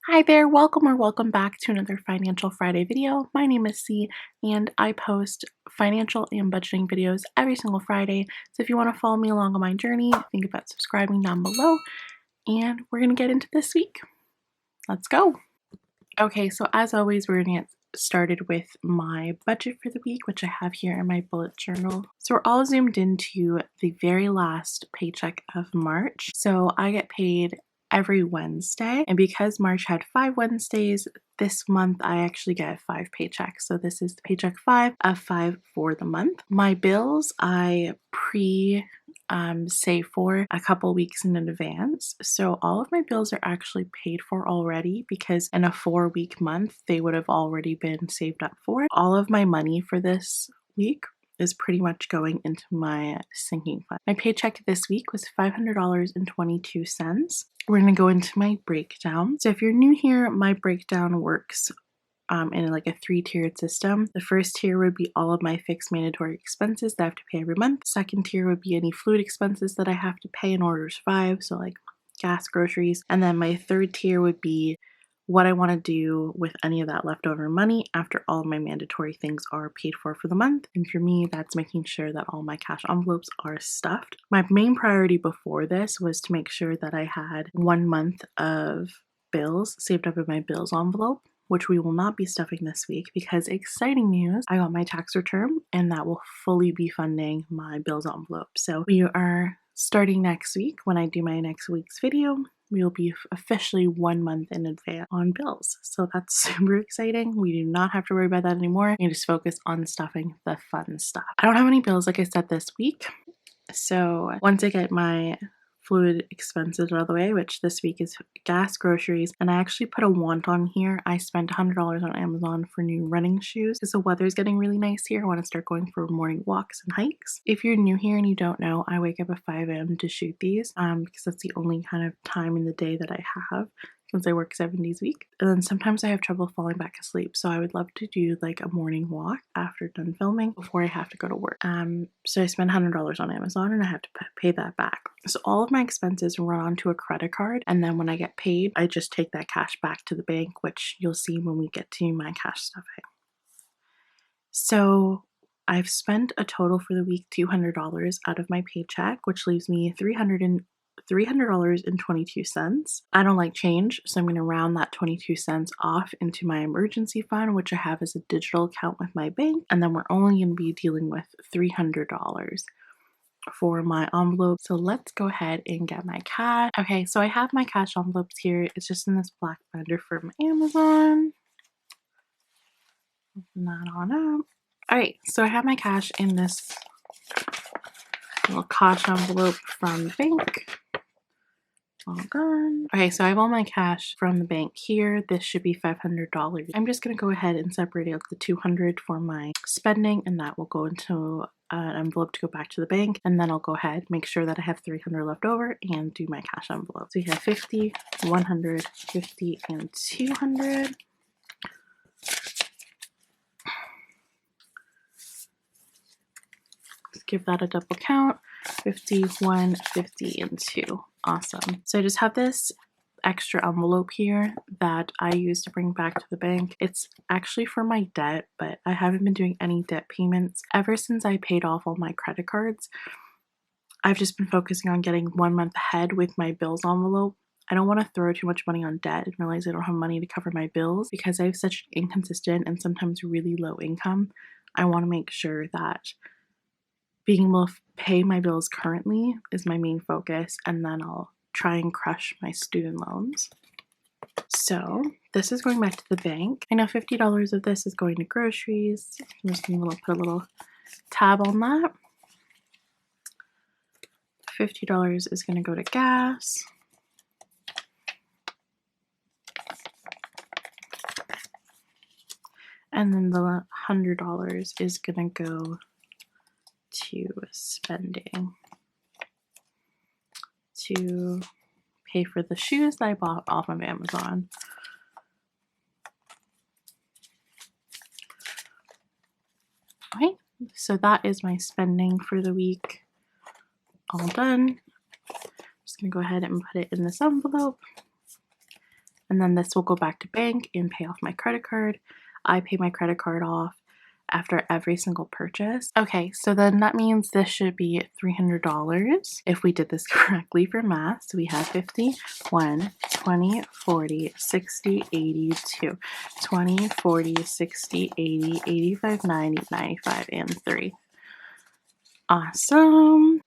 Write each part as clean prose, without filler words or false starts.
Hi there, welcome or welcome back to another Financial Friday video. My name is C and I post financial and budgeting videos every single Friday. So if you want to follow me along on my journey, think about subscribing down below and we're going to get into this week. Let's go. Okay, so as always, we're going to get started with my budget for the week, which I have here in my bullet journal. So we're all zoomed into the very last paycheck of March. So I get paid every Wednesday, and because March had 5 Wednesdays, this month I actually get 5 paychecks. So this is the paycheck 5 of 5 for the month. My bills I save for a couple weeks in advance. So all of my bills are actually paid for already because in a 4-week month, they would have already been saved up for. All of my money for this week is pretty much going into my sinking fund. My paycheck this week was $500.22. We're going to go into my breakdown. So if you're new here, my breakdown works in like a 3-tiered system. The first tier would be all of my fixed mandatory expenses that I have to pay every month. Second tier would be any fluid expenses that I have to pay in order to survive, so like gas, groceries. And then my third tier would be what I want to do with any of that leftover money after all of my mandatory things are paid for the month. And for me, that's making sure that all my cash envelopes are stuffed. My main priority before this was to make sure that I had 1 month of bills saved up in my bills envelope, which we will not be stuffing this week because exciting news, I got my tax return and that will fully be funding my bills envelope. So we are starting next week. When I do my next week's video, we will be officially 1 month in advance on bills. So that's super exciting. We do not have to worry about that anymore. We can just focus on stuffing the fun stuff. I don't have any bills, like I said, this week. So once I get my fluid expenses out of the way, which this week is gas, groceries, and I actually put a want on here. I spent $100 on Amazon for new running shoes because the weather's getting really nice here. I want to start going for morning walks and hikes. If you're new here and you don't know, I wake up at 5 a.m. to shoot these because that's the only kind of time in the day that I have since I work 7 days a week. And then sometimes I have trouble falling back asleep. So I would love to do like a morning walk after done filming before I have to go to work. So I spend $100 on Amazon and I have to pay that back. So all of my expenses run onto a credit card. And then when I get paid, I just take that cash back to the bank, which you'll see when we get to my cash stuffing. So I've spent a total for the week $200 out of my paycheck, which leaves me $300.22. I don't like change, so I'm going to round that 22 cents off into my emergency fund, which I have as a digital account with my bank, and then we're only going to be dealing with $300 for my envelope. So let's go ahead and get my cash. Okay, so I have my cash envelopes here. It's just in this black binder from Amazon. Open that on up. Alright, so I have my cash in this little cash envelope from the bank. All gone. Okay, so I have all my cash from the bank here. This should be $500. I'm just going to go ahead and separate out the $200 for my spending, and that will go into an envelope to go back to the bank. And then I'll go ahead, make sure that I have $300 left over, and do my cash envelope. So we have 50, 100, 50, and 200. Let's give that a double count. 51, 50, and 2. Awesome. So I just have this extra envelope here that I use to bring back to the bank. It's actually for my debt, but I haven't been doing any debt payments ever since I paid off all my credit cards. I've just been focusing on getting 1 month ahead with my bills envelope. I don't want to throw too much money on debt and realize I don't have money to cover my bills because I have such inconsistent and sometimes really low income. I want to make sure that being able to pay my bills currently is my main focus, and then I'll try and crush my student loans. So this is going back to the bank. I know $50 of this is going to groceries. I'm just going to put a little tab on that. $50 is going to go to gas. And then the $100 is going to go to spending to pay for the shoes that I bought off of Amazon. Okay, so that is my spending for the week. All done. Just gonna go ahead and put it in this envelope. and then this will go back to bank and pay off my credit card. I pay my credit card off after every single purchase. Okay, so then that means this should be $300 if we did this correctly for math. So we have 50, 1, 20, 40, 60, 82, 20, 40, 60, 80, 85, 90, 95, and 3. Awesome.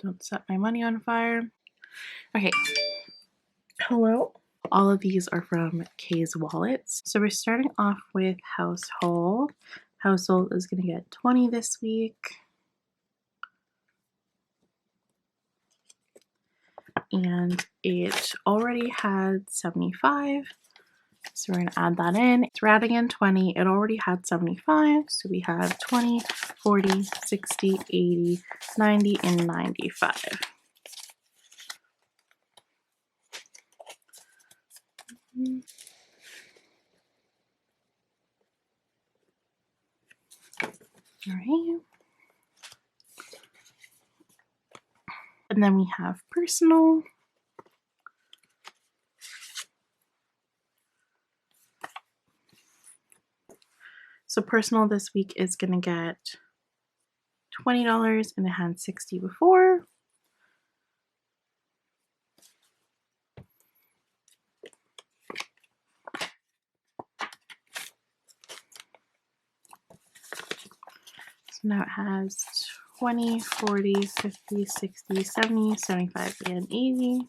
Don't set my money on fire. Okay. Hello. All of these are from KaysWallet. So we're starting off with household. Household is going to get 20 this week. And it already had 75. So we're going to add that in. It's adding in 20. It already had 75. So we have 20, 40, 60, 80, 90, and 95. All right. And then we have personal. So personal this week is going to get $20 and it had 60 before. So now it has 20, 40, 50, 60, 70, 75, and 80.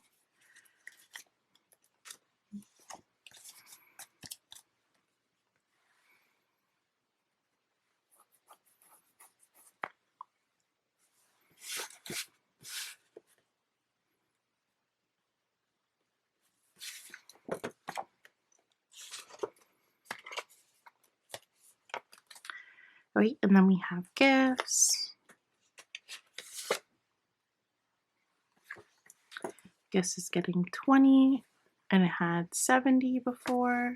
Right, and then we have gifts. Gifts is getting 20, and it had 70 before.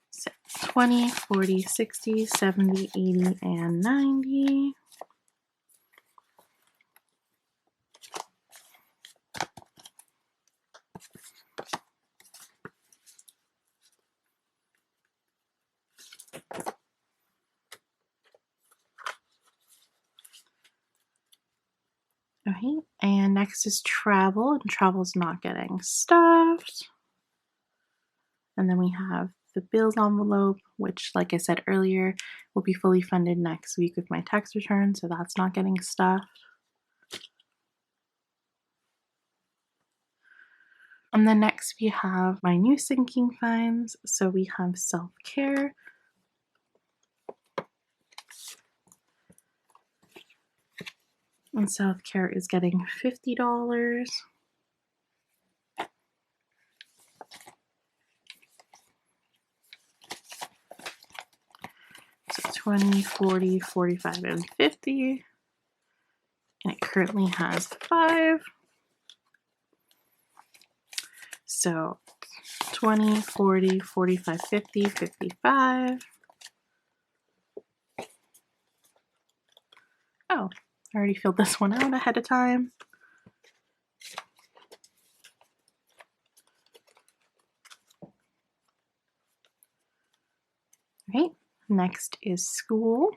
So 20, 40, 60, 70, 80, and 90. Okay, and next is travel, and travel's not getting stuffed. And then we have the bills envelope, which, like I said earlier, will be fully funded next week with my tax return, so that's not getting stuffed. And then next we have my new sinking funds. So we have self-care. And self-care is getting $50. So 20, 40, 45, and 50. And it currently has 5. So 20, 40, 45, 50, 55. Oh, I already filled this one out ahead of time. Okay, next is school.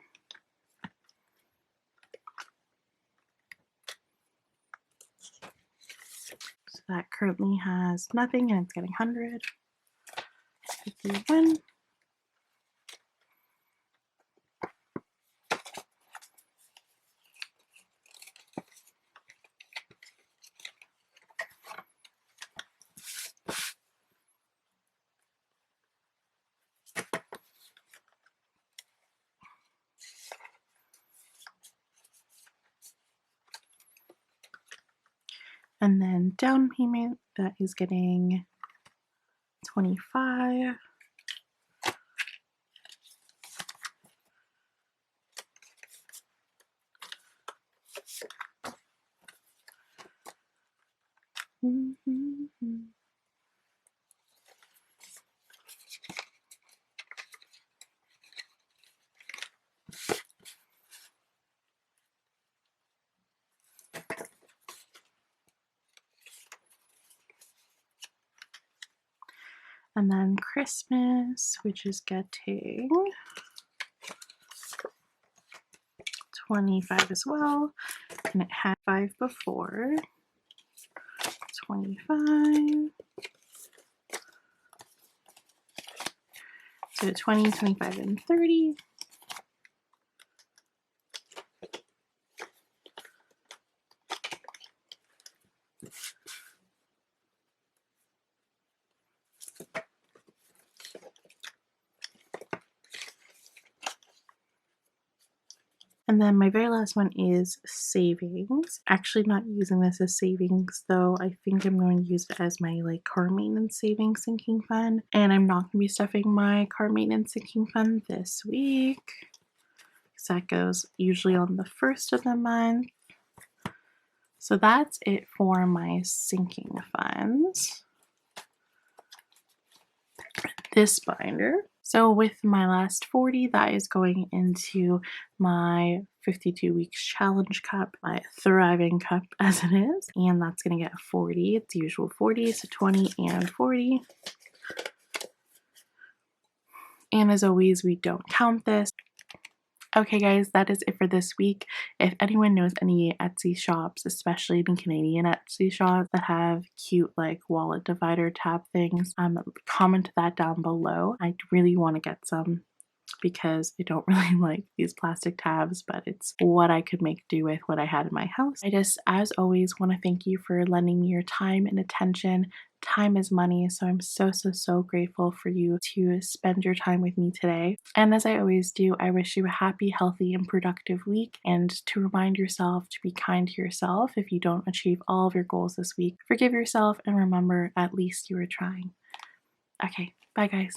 So that currently has nothing and it's getting 100. 51. And then down payment, that is getting 25. And then Christmas, which is getting 25 as well, and it had 5 before. 25. So 20, 25, and 30. And then my very last one is savings. Actually not using this as savings though. I think I'm going to use it as my like car maintenance savings sinking fund. And I'm not going to be stuffing my car maintenance sinking fund this week, because that goes usually on the first of the month. So that's it for my sinking funds. This binder. So with my last 40, that is going into my 52 weeks challenge cup, my thriving cup as it is, and that's going to get 40. It's usual 40, so 20 and 40. And as always, we don't count this. Okay guys, that is it for this week. If anyone knows any Etsy shops, especially the Canadian Etsy shops that have cute like wallet divider tab things, comment that down below. I really want to get some because I don't really like these plastic tabs, but it's what I could make do with what I had in my house. I just, as always, want to thank you for lending me your time and attention. Time is money, so I'm so grateful for you to spend your time with me today. And as I always do, I wish you a happy, healthy, and productive week, and to remind yourself to be kind to yourself if you don't achieve all of your goals this week. Forgive yourself and remember, at least you were trying. Okay, bye guys.